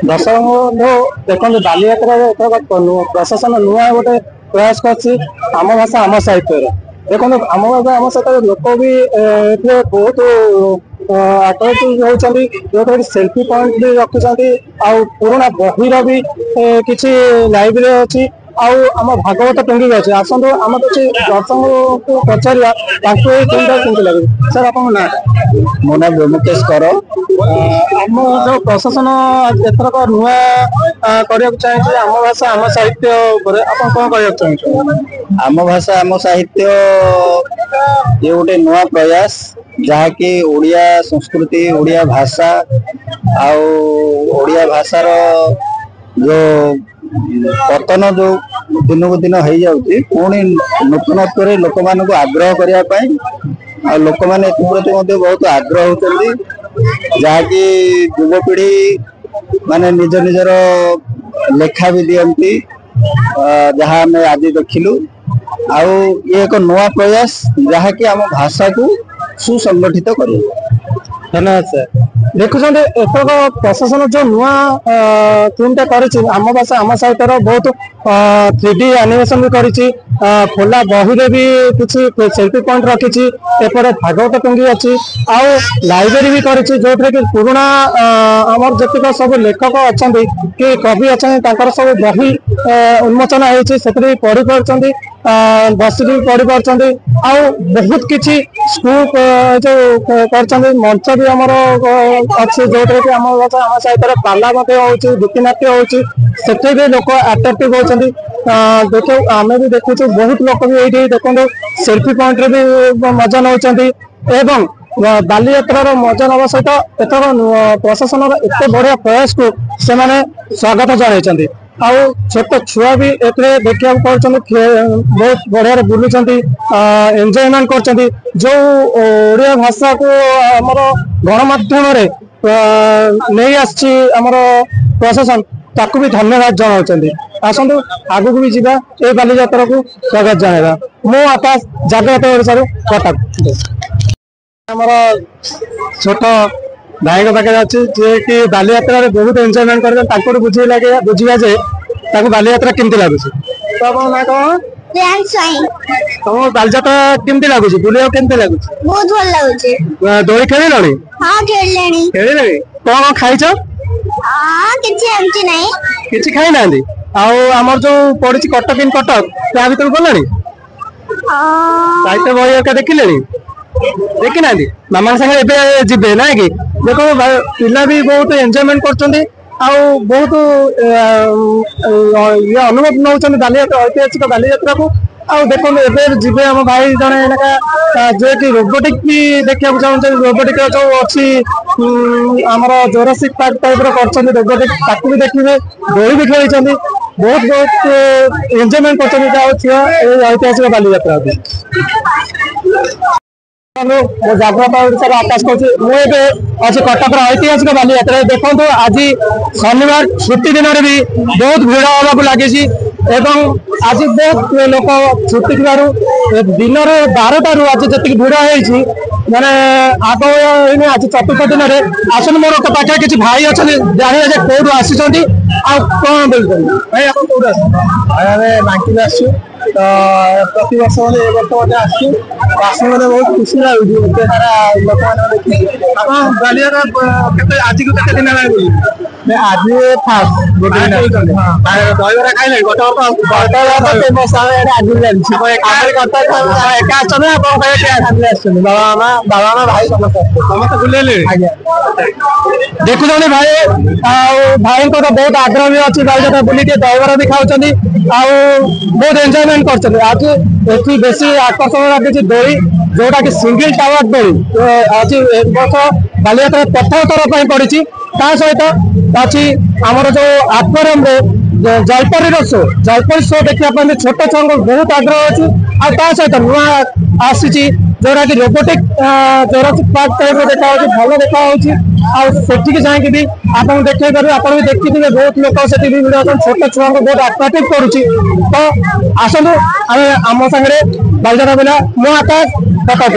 दर्शक बंधु देखते बालीयात्रा प्रशासन नुआ गोटे प्रयास करम भाषा आम साहित्य देखो आम भाषा आम साहित्य लोक भी बहुत आकर्षित होती जो सेल्फी पॉइंट भी रखुच्च पुराणा बहिर भी किसी लाइब्रेरी अच्छी आम भागवत टंगी अच्छे आसतु आम किसी दर्शक को पचारा केमती लगे सर आप ना मो ना ब्रह्मकेश कर आम जो प्रशासन एथरक नुआ करने चाहिए आम भाषा आम साहित्य आप कौन कहना चाहिए आम भाषा आम साहित्य ये गोटे नुआ प्रयास जहाँकि ओडिया संस्कृति ओडिया भाषा आडिया भाषार जो पतन जो दिन को दिन हो जाऊँगी पुणी नूतनत्व लोक मान आग्रह करने लोक मैंने प्रति बहुत आग्रह होती जहाँकि युवपीढ़ी माने निज निजर लेखा भी दियंती जहाँ आम आज देखिलु ये एक नुआ प्रयास जहाँकि आम भाषा को सुसंगठित कर धन्यवाद सर देखुं एथरक प्रशासन जो नुआ थीमटा करम भाषा आम साहित्य बहुत 3D एनिमेशन भी करी खोला बही भी किसी सेल्फी पॉइंट रखी भागवत टंगी अच्छी आउ लाइब्रेरी भी करी जो कि पुराणा आमर जतिक सब लेखक अच्छा कि कवि अच्छा सब बही उन्मोचन होती पढ़ी पार्टी बसिक पढ़ी पार्टी बहुत किसी स्कूप जो कर मंच भी आमर अच्छे जो आम भाषा आम साहित्य पाला गीतिनाट्य होती भी लोक अट्राक्टिव होती देख आम भी देखु बहुत लोग भी ये देखो सेल्फी पॉइंट रे भी मजा नौ बालीयात्रार मजा नवा सहित एथर प्रशासन एत बढ़िया प्रयास को से स्वागत जन छोट छुआ भी देखा बहुत बढ़िया बुलूं एंजॉयमेंट कर जो ओडिया भाषा को आमर गणमाध्यम नहीं आमर प्रशासन ताकू भी धन्यवाद जनाऊँ आसतु आगू भी जीवा ए बालीयात्रा को स्वागत जनवा मु आकाश जागृत ओडिशा कटक आमर छोट भाई पाखे अच्छे जे कि बालीयात्रा बहुत एंजॉयमेंट कर बुझे लगे बुझा जे बालीयात्रा केमती लगुच तो आप ना कौन तुम बालीयात्रा केमती लगुच बुलिया केमती लगुच बहुत भल लगुच दोली खेल हां खेललेनी कौन खाई किछि खाई ना आमर जो पड़ी कटक इन कटक त्या भर गलानी साहित्य बही एका देखिले देखी ना मामा सागे जीवे ना कि देखो पिला भी बहुत एंजॉयमेंट कर बहुत ये अनुभव नौ बालीयात्रा ऐतिहासिक बालीयात्रा को देखो एवं जीवे आम भाई जड़े जे कि रोबोटिक भी देखा चाहते रोबोटिक जो अच्छी आमर जोरासिक पार्क टाइप कर रोबोटिक ताकू भी देखिए दोली भी खेली बहुत बहुत एंजॉयमेंट कर ऐतिहासिक बालीयात्रा जागृत ओडिशा आकाश मुझे अच्छे कटक ऐतिहासिक बालीयात्रा देखो आज शनिवार छुट्टी दिन में भी बहुत भिड़ होगा लगी आज बहुत लोक छुट्टी थी दिन 12 आज जी भिड़ होती मैंने आग आज चतुर्थ दिन में आसन मोर पाखे किसी भाई अच्छा जानवे जे कौटू आसी कौन बोलते भाई आप कौट बांकी आसू तो प्रति वर्ष मैंने आस बहुत खुशी लगे सारा लोक मैंने बालीयात्रा आज को दिन आज फास्ट दहीबरा खाइले फेमस बाबा माँ भाई समस्त बुले देखुं भाई भाई को तो बहुत आग्रह भी अच्छी बालीयात्रा बुली दहीबरा भी खाऊँ बहुत एंजॉयमेंट कर आज ये बेसी आकर्षण लगे दोली जोटा कि सिंगल टावर दोली आज एक वर्ष बालीयात्रा प्रथम थर पड़ी सहित अच्छी आमर जो आक्वेरियम जलपरी शो देखा छोट छुआ बहुत आग्रह अच्छी सहित नुआ आसी जोटा कि रोबोटिक जोरासिक पार्क टाइप देखा भल देखा जाकि भी आप देखे पारे आप भी देखिए बहुत लोक से भिड़ छोट छुआ को बहुत अट्राक्टिव करुच्ची तो आसतु आम सागर बालीयात्रा बिना मु आकाश कटक।